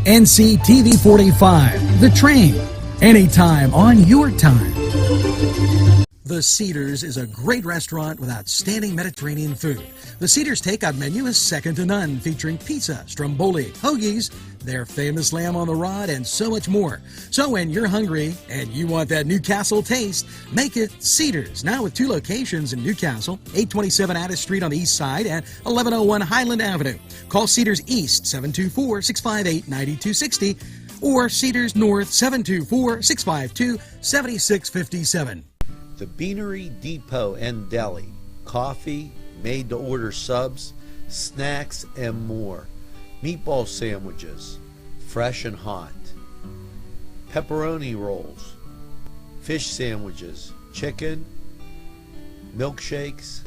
NCTV45, The Train, anytime on your time. The Cedars is a great restaurant with outstanding Mediterranean food. The Cedars takeout menu is second to none, featuring pizza, stromboli, hoagies, their famous lamb on the rod, and so much more. So when you're hungry and you want that Newcastle taste, make it Cedars. Now with 2 locations in Newcastle, 827 Addis Street on the east side and 1101 Highland Avenue. Call Cedars East 724-658-9260 or Cedars North 724-652-7657. The Beanery Depot and Deli. Coffee, made-to-order subs, snacks, and more. Meatball sandwiches, fresh and hot. Pepperoni rolls, fish sandwiches, chicken, milkshakes.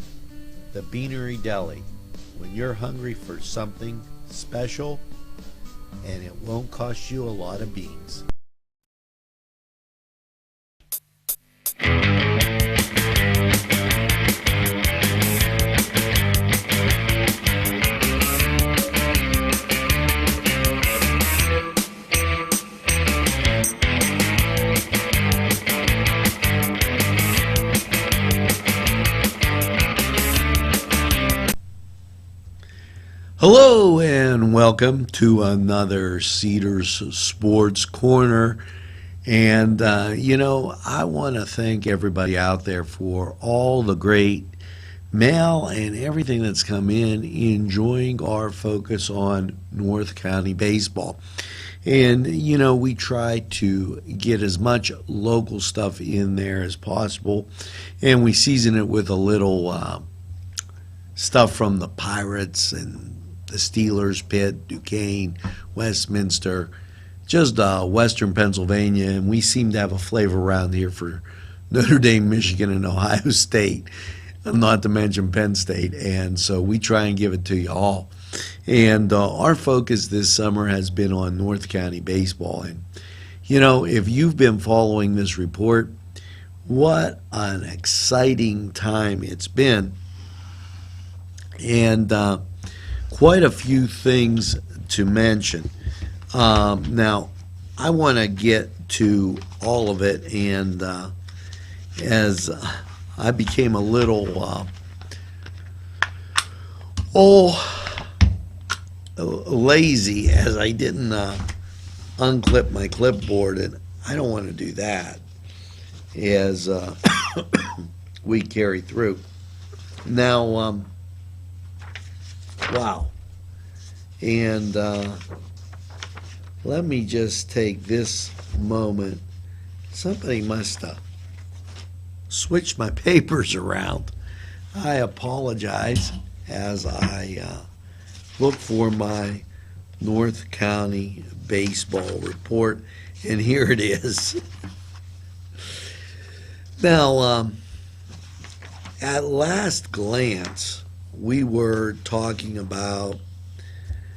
The Beanery Deli. When you're hungry for something special, and it won't cost you a lot of beans. Hello and welcome to another Cedars Sports Corner. And, I want to thank everybody out there for all the great mail and everything that's come in, enjoying our focus on North County baseball. And, we try to get as much local stuff in there as possible, and we season it with a little stuff from the Pirates and the Steelers, Pitt, Duquesne, Westminster, just Western Pennsylvania, and we seem to have a flavor around here for Notre Dame, Michigan, and Ohio State, not to mention Penn State, and so we try and give it to you all. And our focus this summer has been on North County baseball, and if you've been following this report, what an exciting time it's been, and quite a few things to mention. Now, I want to get to all of it, and as I became a little lazy as I didn't unclip my clipboard, and I don't want to do that as we carry through. Now, wow. And let me just take this moment. Somebody must have switched my papers around. I apologize as I look for my North County baseball report, and here it is. Now, at last glance, we were talking about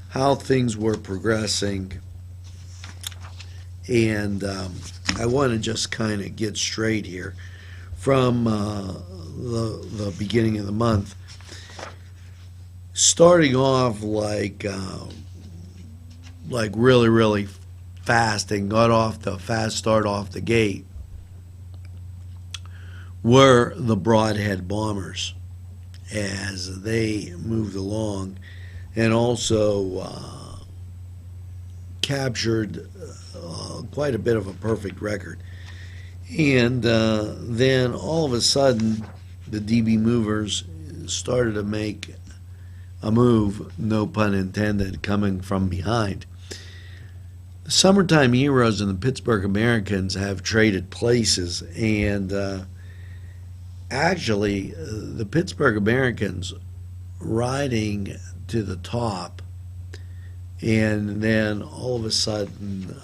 how things were progressing, and I want to just kind of get straight here from the beginning of the month, starting off like really fast and got off the fast start off the gate were the Broadhead Bombers as they moved along, and also captured quite a bit of a perfect record. And then all of a sudden, the DB Movers started to make a move, no pun intended, coming from behind. The Summertime Heroes and the Pittsburgh Americans have traded places, and actually, the Pittsburgh Americans riding to the top, and then all of a sudden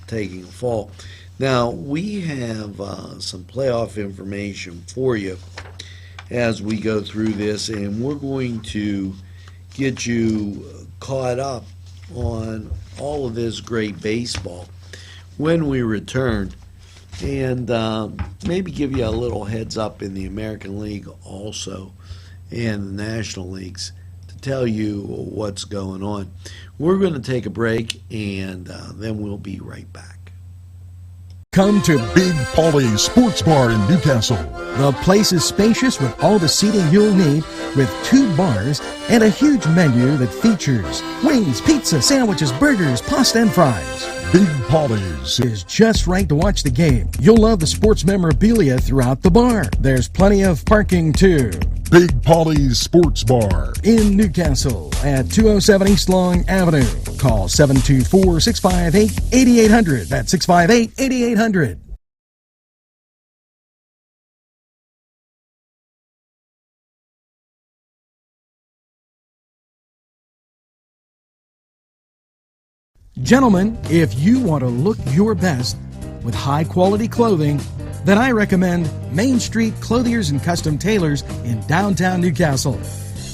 taking a fall. Now, we have some playoff information for you as we go through this, and we're going to get you caught up on all of this great baseball when we return, and maybe give you a little heads up in the American League also and the National Leagues to to tell you what's going on. We're going to take a break, and then we'll be right back. Come to Big Polly's Sports Bar in Newcastle. The place is spacious with all the seating you'll need, with 2 bars and a huge menu that features wings, pizza, sandwiches, burgers, pasta, and fries. Big Polly's Is just right to watch the game. You'll love the sports memorabilia throughout the bar. There's plenty of parking too. Big Polly's Sports Bar In Newcastle at 207 East Long Avenue. Call 724-658-8800. That's 658-8800. Gentlemen, if you want to look your best with high-quality clothing, then I recommend Main Street Clothiers and Custom Tailors in downtown Newcastle.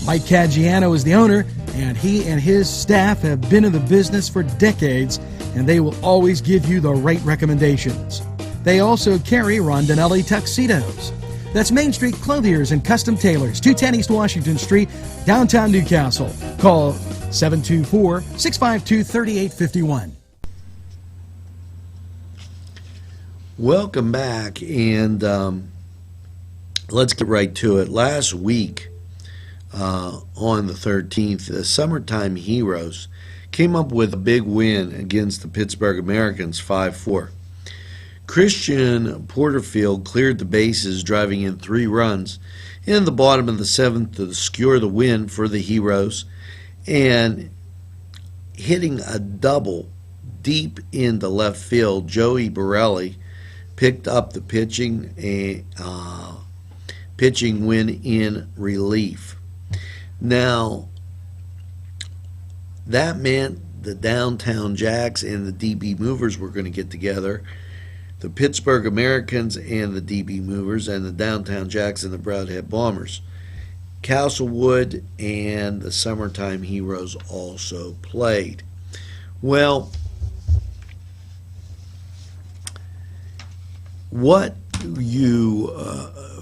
Mike Caggiano is the owner, and he and his staff have been in the business for decades, and they will always give you the right recommendations. They also carry Rondinelli tuxedos. That's Main Street Clothiers and Custom Tailors, 210 East Washington Street, downtown Newcastle. Call 724-652-3851. Welcome back, and let's get right to it. Last week, on the 13th, the Summertime Heroes came up with a big win against the Pittsburgh Americans, 5-4. Christian Porterfield cleared the bases, driving in 3 runs in the bottom of the 7th to secure the win for the Heroes, and hitting a double deep into left field, Joey Borelli picked up the pitching win in relief. Now, that meant the Downtown Jacks and the DB Movers were going to get together. The Pittsburgh Americans and the DB Movers, and the Downtown Jacks and the Broadhead Bombers. Castlewood and the Summertime Heroes also played. Well, what you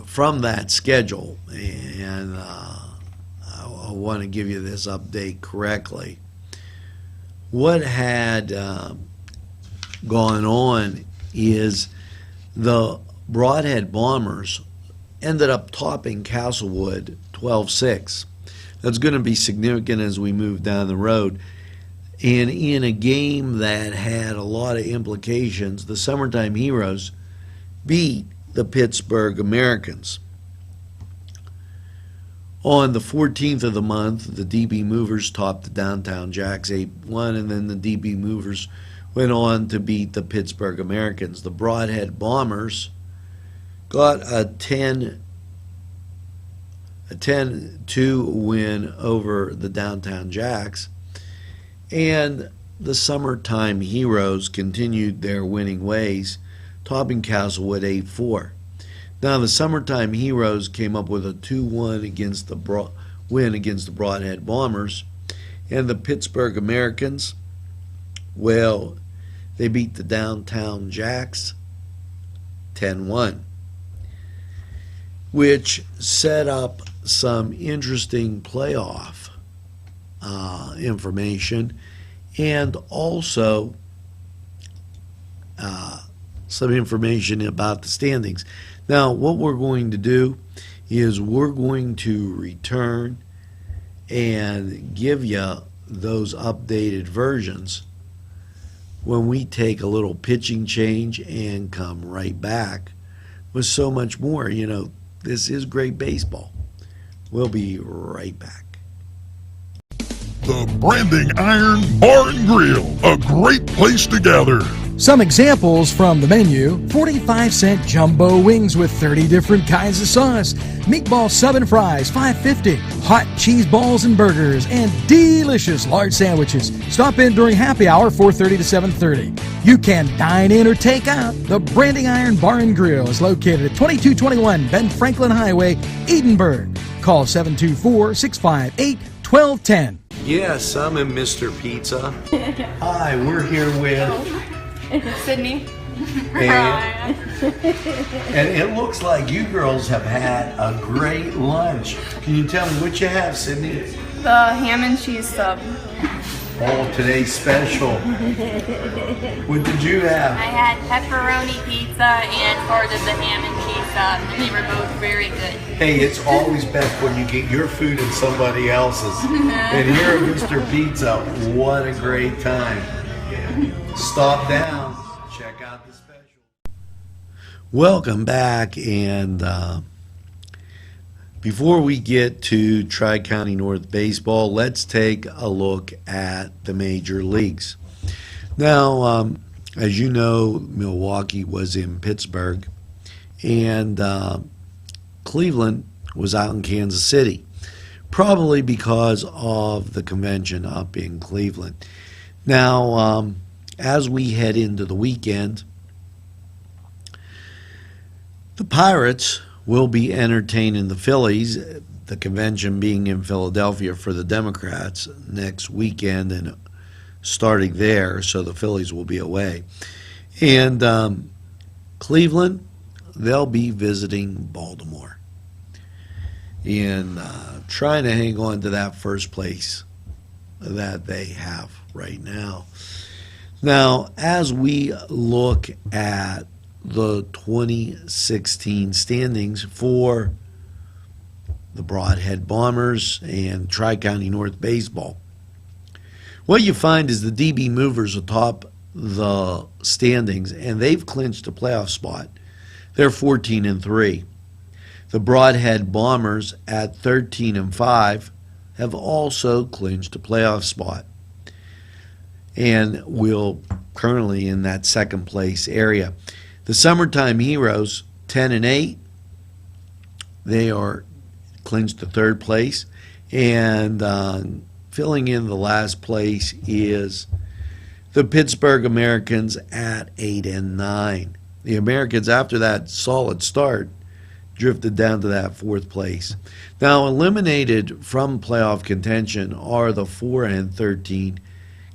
from that schedule, and I want to give you this update correctly. What had gone on is the Broadhead Bombers ended up topping Castlewood 12-6. That's going to be significant as we move down the road. And in a game that had a lot of implications, the Summertime Heroes beat the Pittsburgh Americans. On the 14th of the month, the DB Movers topped the Downtown Jacks 8-1, and then the DB Movers went on to beat the Pittsburgh Americans. The Broadhead Bombers got a 10-2 win over the Downtown Jacks, and the Summertime Heroes continued their winning ways, topping Castlewood 8-4. Now, the Summertime Heroes came up with a 2-1 win against the Broadhead Bombers, and the Pittsburgh Americans, well, they beat the Downtown Jacks 10-1, which set up some interesting playoff information, and also some information about the standings. Now, what we're going to do is we're going to return and give you those updated versions when we take a little pitching change and come right back with so much more. You know, this is great baseball. We'll be right back. The Branding Iron Bar and Grill, a great place to gather. Some examples from the menu: 45-cent jumbo wings with 30 different kinds of sauce, meatball sub and fries, $5.50, hot cheese balls and burgers, and delicious large sandwiches. Stop in during happy hour, 4:30 to 7:30. You can dine in or take out. The Branding Iron Bar and Grill is located at 2221 Ben Franklin Highway, Edinburgh. Call 724-658-1210. Yes, I'm in Mr. Pizza. Hi, we're here with Sydney. and it looks like you girls have had a great lunch. Can you tell me what you have, Sydney? The ham and cheese sub. Oh, today's special. What did you have? I had pepperoni pizza and part of the ham and cheese sub, and they were both very good. Hey, it's always best when you get your food and somebody else's. And here at Mr. Pizza, what a great time. Stop down, check out the special. Welcome back, and before we get to Tri-County North Baseball, let's take a look at the major leagues. Now, as you know, Milwaukee was in Pittsburgh, and Cleveland was out in Kansas City, probably because of the convention up in Cleveland. Now, as we head into the weekend, the Pirates will be entertaining the Phillies, the convention being in Philadelphia for the Democrats next weekend and starting there, so the Phillies will be away. And Cleveland, they'll be visiting Baltimore and trying to hang on to that first place that they have right now. Now, as we look at the 2016 standings for the Broadhead Bombers and Tri-County North Baseball, what you find is the DB Movers atop the standings, and they've clinched a playoff spot. They're 14-3. The Broadhead Bombers at 13-5 have also clinched a playoff spot, and will currently in that second place area. The Summertime Heroes, 10-8, they are clinched to third place, and filling in the last place is the Pittsburgh Americans at 8-9. The Americans, after that solid start, drifted down to that fourth place. Now, eliminated from playoff contention are the 4-13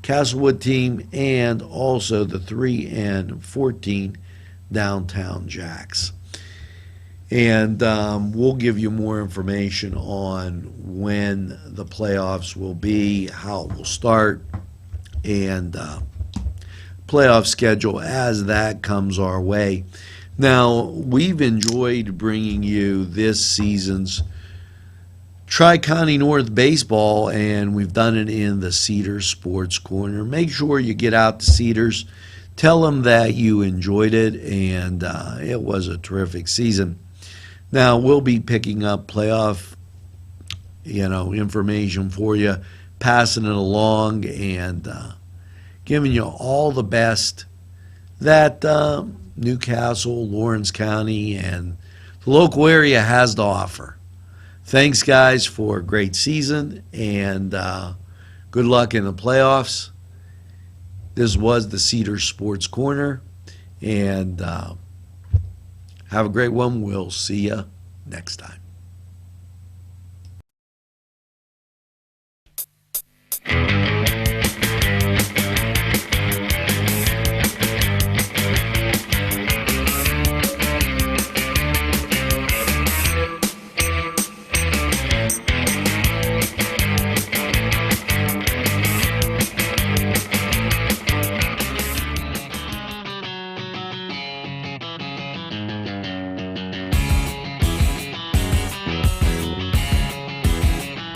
Castlewood team and also the 3-14 Downtown Jacks. And we'll give you more information on when the playoffs will be, how it will start, and playoff schedule as that comes our way. Now, we've enjoyed bringing you this season's Tri-County North Baseball, and we've done it in the Cedars Sports Corner. Make sure you get out to Cedars. Tell them that you enjoyed it, and it was a terrific season. Now, we'll be picking up playoff, information for you, passing it along, and giving you all the best that Newcastle, Lawrence County, and the local area has to offer. Thanks, guys, for a great season, and good luck in the playoffs. This was the Cedars Sports Corner, and have a great one. We'll see you next time.